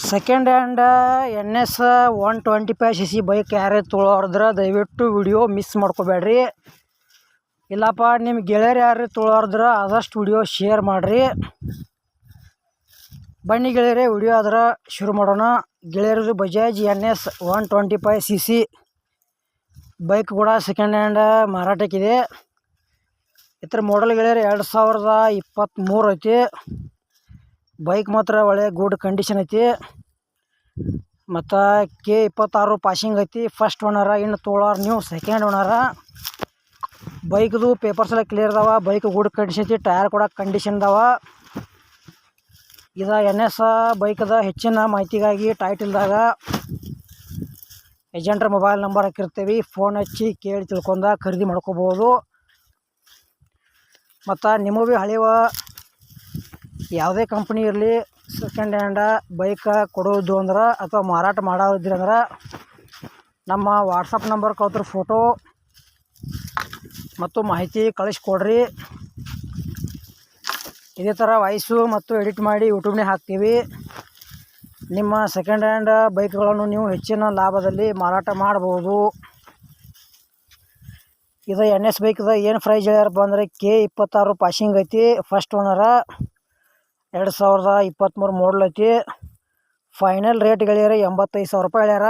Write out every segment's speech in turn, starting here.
Second hand NS 125cc bike ಯಾರೇ ತೊಗೊಳೋರಿದ್ರೆ ದಯವಿಟ್ಟು video miss ಮಾಡ್ಕೋಬೇಡ್ರಿ. ಇಲ್ಲಪ್ಪ ನಿಮ್ಮ ಗೆಳೆಯರು ಯಾರು ತೊಗೊಳೋರಿದ್ರೆ ಆದಷ್ಟು ವಿಡಿಯೋ ಶೇರ್ ಮಾಡಿರಿ. ಬನ್ನಿ ಗೆಳೆಯರೇ, ವಿಡಿಯೋ ಆದ್ರೆ ಶುರು ಮಾಡೋಣ. ಗೆಳೆಯರದು ಬಜಾಜ್ NS 125cc ಬೈಕ್ ಕೂಡ ಸೆಕೆಂಡ್ ಹ್ಯಾಂಡ್ ಮಾರಾಟಕ್ಕಿದೆ. ಇತರ ಮಾಡಲ್ ಗೆಳೆಯರು 2023 ಐತಿ. ಬೈಕ್ ಮಾತ್ರ ಒಳ್ಳೆ ಗುಡ್ ಕಂಡೀಷನ್ ಐತಿ. ಮತ್ತು K26 ಪಾಸಿಂಗ್ ಐತಿ. ಫಸ್ಟ್ ಓನರ. ಇನ್ನು ತೊಗೊಳೋರು ನೀವು ಸೆಕೆಂಡ್ ಓನರ. ಬೈಕ್ದು ಪೇಪರ್ಸ್ ಎಲ್ಲ ಕ್ಲಿಯರ್ ಅದಾವ. ಬೈಕ್ ಗುಡ್ ಕಂಡೀಷನ್ ಐತಿ. ಟೈರ್ ಕೂಡ ಕಂಡೀಷನ್ ಅದಾವ. ಇದು NS ಬೈಕದ ಹೆಚ್ಚಿನ ಮಾಹಿತಿಗಾಗಿ ಟೈಟಲ್ದಾಗ ಏಜೆಂಟ್ರ ಮೊಬೈಲ್ ನಂಬರ್ ಹಾಕಿರ್ತೀವಿ. ಫೋನ್ ಹಚ್ಚಿ ಕೇಳಿ ತಿಳ್ಕೊಂಡ ಖರೀದಿ ಮಾಡ್ಕೋಬೋದು. ಮತ್ತು ನಿಮಗೂ ಭೀ ಹಳೆವ ಯಾವುದೇ ಕಂಪ್ನಿ ಇರಲಿ ಸೆಕೆಂಡ್ ಹ್ಯಾಂಡ ಬೈಕ್ ಕೊಡೋದು ಅಂದ್ರೆ ಅಥವಾ ಮಾರಾಟ ಮಾಡೋದಿದ್ರೆ ಅಂದ್ರೆ ನಮ್ಮ ವಾಟ್ಸಪ್ ನಂಬರ್ ಕಳ್ತ್ರ ಫೋಟೋ ಮತ್ತು ಮಾಹಿತಿ ಕಳಿಸ್ಕೊಡ್ರಿ. ಇದೇ ಥರ ವಾಯ್ಸು ಮತ್ತು ಎಡಿಟ್ ಮಾಡಿ ಯೂಟ್ಯೂಬ್ನೇ ಹಾಕ್ತೀವಿ. ನಿಮ್ಮ ಸೆಕೆಂಡ್ ಹ್ಯಾಂಡ್ ಬೈಕ್ಗಳನ್ನು ನೀವು ಹೆಚ್ಚಿನ ಲಾಭದಲ್ಲಿ ಮಾರಾಟ ಮಾಡ್ಬೋದು. ಇದು NS ಬೈಕ್ದ ಏನು ಪ್ರೈಸ್ ಹೇಳ್ಯಾರಪ್ಪ ಅಂದರೆ K26 ಪಾಸಿಂಗ್ ಐತಿ. ಫಸ್ಟ್ ಓನರ. 2023 ಮಾಡಲ್ ಐತಿ. ಫೈನಲ್ ರೇಟ್ ಗೆಳೆಯರೆ 85,000 ರೂಪಾಯಿ ಹೇಳ್ಯಾರ.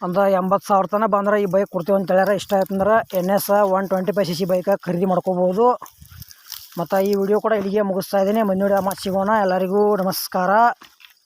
ಅಂದ್ರೆ 80,000 ತನಕ ಬಂದ್ರೆ ಈ ಬೈಕ್ ಕೊಡ್ತೀವಿ ಅಂತ ಹೇಳ್ಯಾರ. ಇಷ್ಟ ಆಯ್ತು ಅಂದ್ರೆ NS 125cc ಬೈಕ್ ಖರೀದಿ ಮಾಡ್ಕೋಬೋದು. ಮತ್ತು ಈ ವಿಡಿಯೋ ಕೂಡ ಇಲ್ಲಿಗೆ ಮುಗಿಸ್ತಾ ಇದ್ದೀನಿ. ಮುಂದಿನ ವಿಡಿಯೋ ಮತ್ತೆ ಸಿಗೋಣ. ಎಲ್ಲರಿಗೂ ನಮಸ್ಕಾರ.